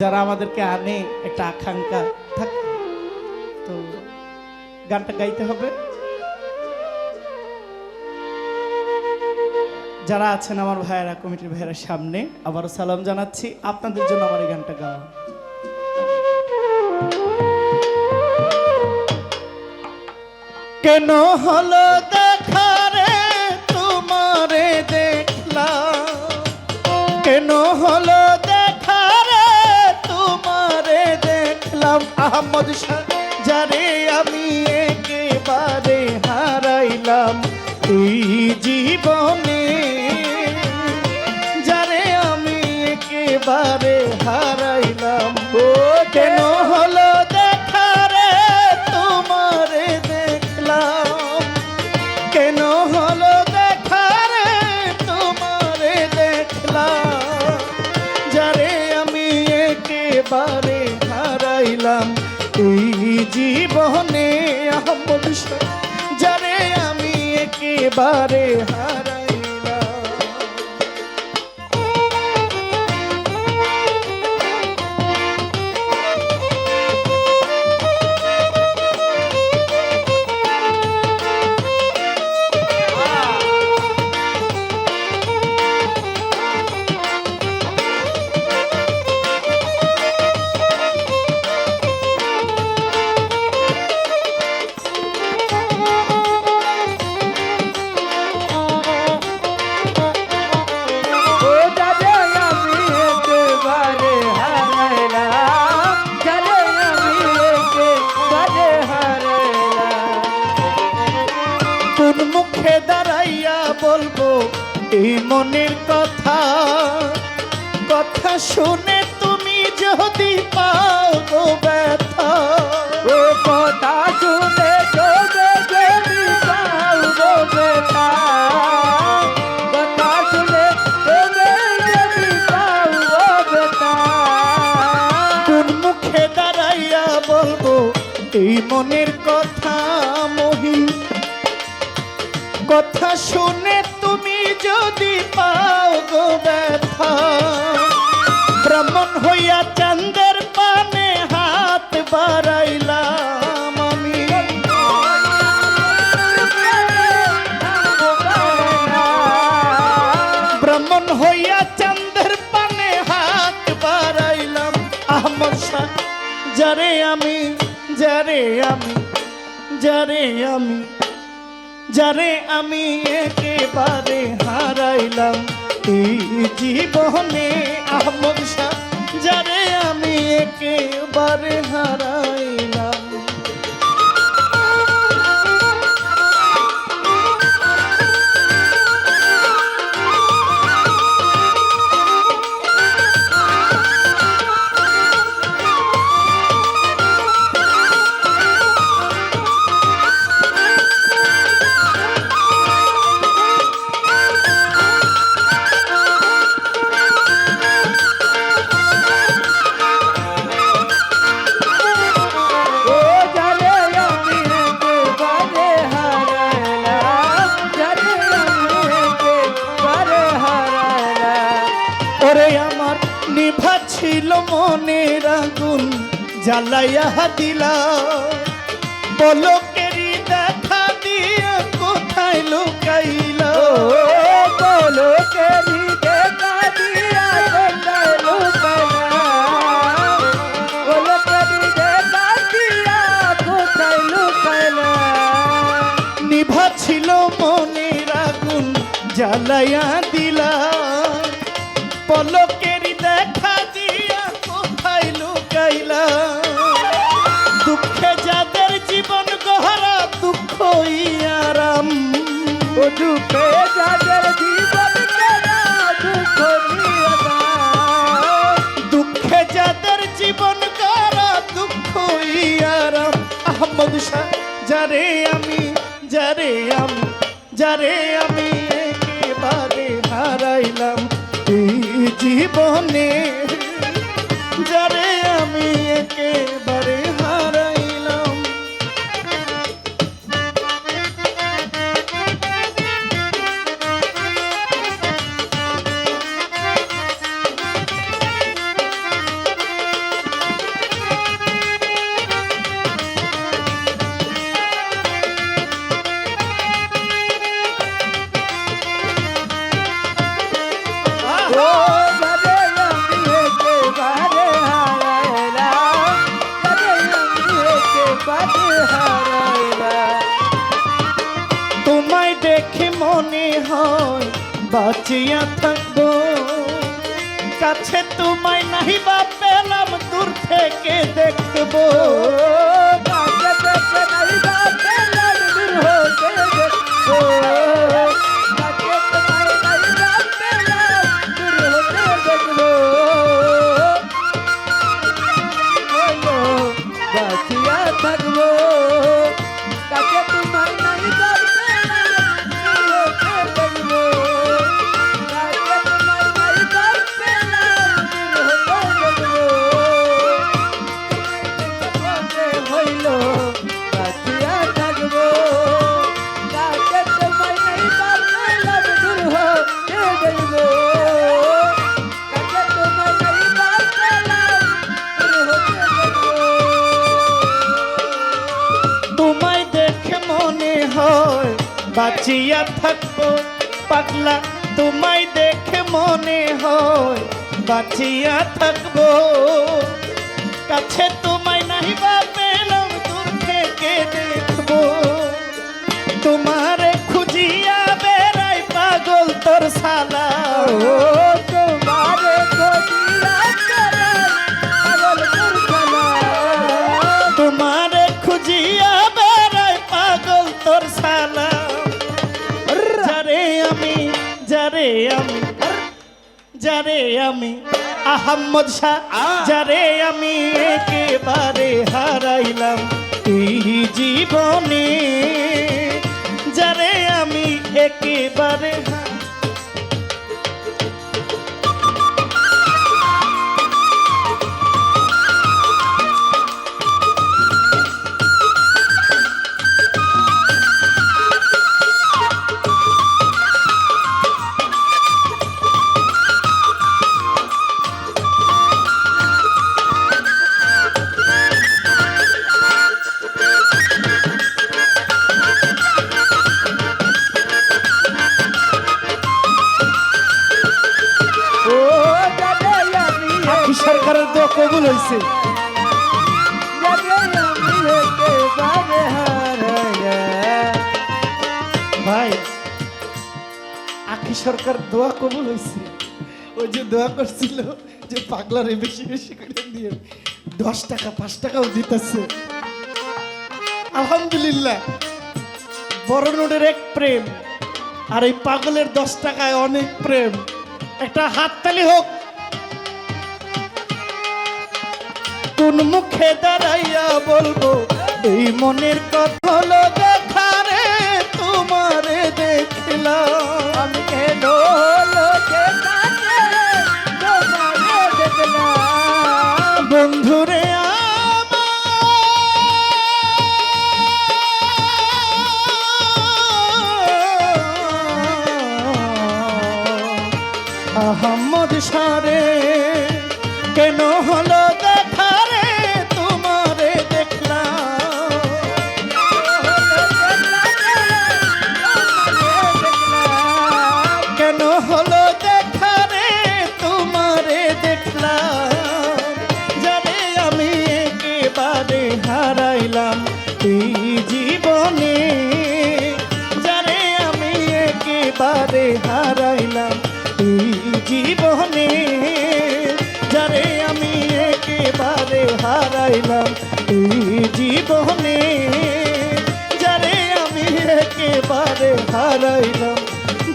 যারা আমাদেরকে আনে একটা আকাঙ্ক্ষা থাকে, তো গানটা গাইতে হবে। যারা আছেন আমার ভাইয়েরা, কমিটির ভাইয়েরা, সামনে আবারও সালাম জানাচ্ছি। আপনাদের জন্য আমার এই গানটা গাওয়া। কেন হলো দেখা রে তোমারে দেখলাম, কেন হলো দেখা রে তোমারে দেখলাম, আহমদ শাহ যারে আমি একেবারে হারাইলাম এই জীবনে, যারে আমি একেবারে হারাইলাম। ও কেন হলো দেখা রে তোমারে দেখলাম, কেন হলো দেখা রে তোমারে দেখলাম, যারে আমি একেবারে হারাইলাম এই জীবনে, আহমদ শাহ যারে আমি একেবারে হারাইলাম। কোন মুখে দাঁড়াইয়া বলবো এই মনের কথা, কথা শুনে তুমি যদি পাও গো ব্যথা, ও কথা শুনে যদি পাও গো ব্যথা, কথা শুনে যদি পাও গো ব্যথা, কোন মুখে দাঁড়াইয়া বলবো এই মনের কথা মহিন, কথা শুনে তুমি যদি পাও গো ব্যথা, ব্রাহ্মণ হইয়া চাঁদের পানে হাত বাড়াইলাম আমি, ব্রাহ্মণ হইয়া চাঁদের পানে হাত বাড়াইলাম, আহমদ শাহ যারে আমি, যারে আমি, যারে আমি, যারে আমি একেবারে হারাইলাম এই জীবনে, আহমদ শাহ যারে আমি একেবারে হারাইলাম। ওরে আমার নিভা ছিল মনের আগুন জ্বালাইয়া দিলা, পলকেরই দেখা দিয়া কোথায় লুকাইলা, পলকেরই দেখা দিয়া কোথায় লুকাইলা, পলকেরই দেখা দিয়া কোথায় লুকাইলা, নিভা ছিল মনের আগুন জ্বালাইয়া দিলা, পলকের দেখা দিয়া কোথায় লুকাইলা, দুঃখে যাদের জীবন গহরা দুঃখ আরাম, ও দুঃখে যাদের জীবন গহরা দুঃখ আরাম, দুঃখে যাদের জীবন গহরা দুঃখ আরাম, আহমদ শাহ যারে আমি, যারে আমি, যারে আমি একেবারে হারাইলাম এই জীবনে, যারে আমি একেবারে হারাইলাম। হয় বাঁচিয়া থাকবো, কাছে তোমায় নাহি বা পেলাম দূর থেকে দেখবো, কাছে থেকে নাই বা পেলাম দূর হতে দেখবো, কাছে তোমায় নাই বা পেলাম দূর হতে দেখবো, হলো বাঁচিয়া থাকবো, কাছে তোমায় নাই বা পেলাম দূর হতে দেখবো, কাছে তোমায় নাই বা পেলাম দূর হতে দেখবো, হইল বাঁচিয়া থাকবো, কাছে তোমায় নাই বা পেলাম দূর হতে দেখবো, কাছে তোমায় নাই বা পেলাম দূর হতে দেখবো। তোমায় দেখে মনে হয় বাঁচিয়া থাকবো, পাগলা তোমায় দেখে মনে হয় বাঁচিয়া থাকবো, কাছে তোমায় নাহি বা পেলাম দূর থেকে দেখবো, তোমারে খুঁজিয়া বেড়াই পাগল তোর শালা, ও তোমারে খুঁজিয়া বেড়াই পাগল তোর শালা, তোমারে খুঁজিয়া বেড়াই পাগল তোর শালা, যারে আমি যারে আমি যারে আমি আহম্মদ শাহ, যারে আমি একেবারে হারাইলাম এই জীবনে, যারে আমি একেবারে ও যারে আমি আখি সরকারের দোয়া কবুল হয়েছে। যারে আমি একেবারে হারাইয়া, ভাই আখি সরকার দোয়া কবুল হয়েছে, ওই যে দোয়া করছিল যে পাগলারে বেশি বেশি করে দিয়ে 10 টাকা 5 টাকাও দিতেছে, আলহামদুলিল্লাহ। বড় নোটের এক প্রেম আর এই পাগলের 10 টাকায় অনেক প্রেম, একটা হাততালি হোক। কোন মুখে দাঁড়াইয়া বলবো এই মনের কথা, হলো দেখা রে তোমারে দেখলাম, আমি কেন লোকে কাছে তোমারে দেখলাম, বন্ধুরে আহম্মদ সারে কেন হলো দেখা রে তোমারে দেখলাম, কেন হলো দেখা রে তোমারে দেখলাম, যারে আমি একেবারে হারাইলাম এই জীবনে, যারে আমি একেবারে হারাইলাম এই জীবনে, যারে আমি একেবারে হারাইলাম এই জীবনে, যারে আমি একেবারে হারাইলাম,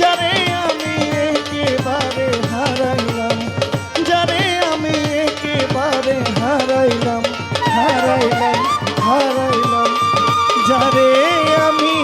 যারে আমি একেবারে হারাইলাম, যারে আমি একেবারে হারাইলাম, হারাইলাম হারাইলাম, যারে আমি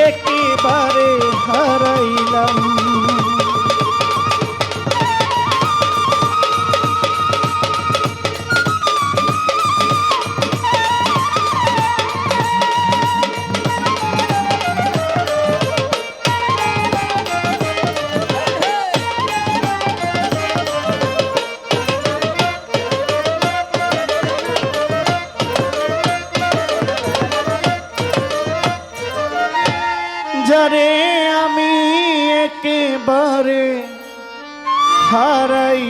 একেবারে হারাইলাম। যারে আমি একেবারে হারাই